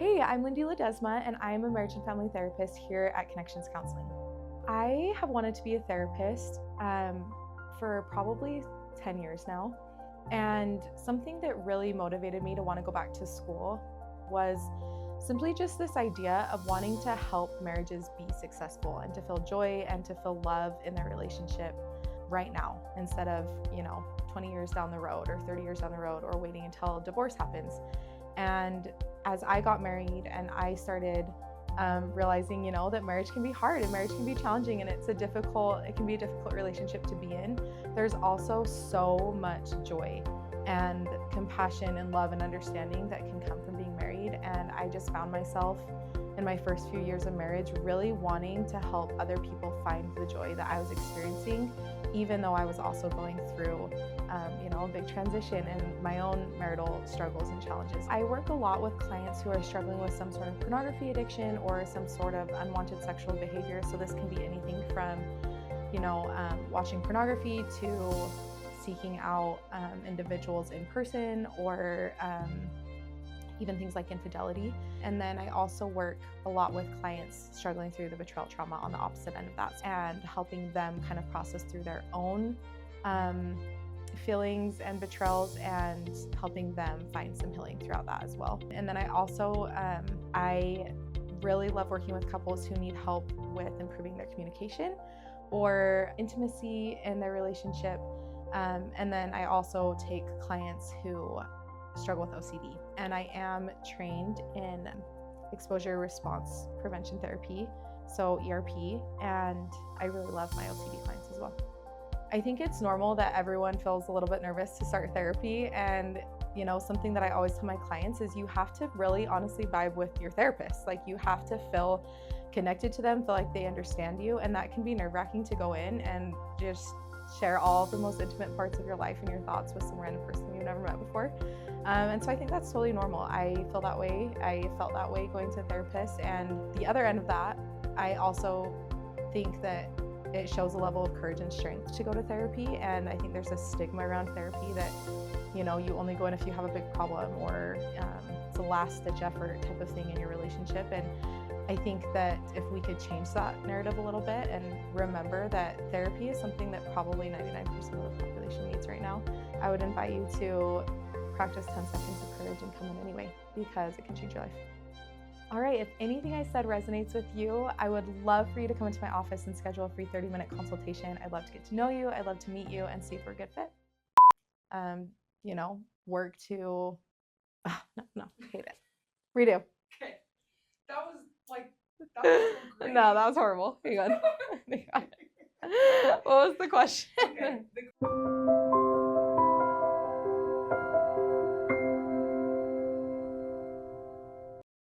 Hey, I'm Lyndee Ledesma, and I'm a marriage and family therapist here at Connections Counseling. I have wanted to be a therapist for probably 10 years now, and something that really motivated me to want to go back to school was simply just this idea of wanting to help marriages be successful and to feel joy and to feel love in their relationship right now, instead of 20 years down the road or 30 years down the road, or waiting until divorce happens. And as I got married and I started realizing, that marriage can be hard and marriage can be challenging, and it can be a difficult relationship to be in, there's also so much joy and compassion and love and understanding that can come from being married. And I just found myself in my first few years of marriage really wanting to help other people find the joy that I was experiencing, even though I was also going through a big transition and my own marital struggles and challenges. I work a lot with clients who are struggling with some sort of pornography addiction or some sort of unwanted sexual behavior. So this can be anything from, watching pornography to seeking out individuals in person, or even things like infidelity. And then I also work a lot with clients struggling through the betrayal trauma on the opposite end of that, and helping them kind of process through their own feelings and betrayals, and helping them find some healing throughout that as well. And then I also, I really love working with couples who need help with improving their communication or intimacy in their relationship. And then I also take clients who struggle with OCD, and I am trained in exposure response prevention therapy, so ERP, and I really love my OCD clients as well. I think it's normal that everyone feels a little bit nervous to start therapy, and something that I always tell my clients is you have to really honestly vibe with your therapist. Like, you have to feel connected to them, feel like they understand you, and that can be nerve-wracking to go in and just share all the most intimate parts of your life and your thoughts with some random person you've never met before. And so I think that's totally normal. I feel that way. I felt that way going to a therapist. And the other end of that, I also think that it shows a level of courage and strength to go to therapy. And I think there's a stigma around therapy that, you only go in if you have a big problem, or it's a last-ditch effort type of thing in your relationship. And I think that if we could change that narrative a little bit and remember that therapy is something that probably 99% of the population needs right now, I would invite you to practice 10 seconds of courage and come in anyway, because it can change your life. All right, if anything I said resonates with you, I would love for you to come into my office and schedule a free 30-minute consultation. I'd love to get to know you. I'd love to meet you and see if we're a good fit. Work to, no, hate it. Redo. Okay, that was so great. No, that was horrible. Hang on. What was the question? Okay.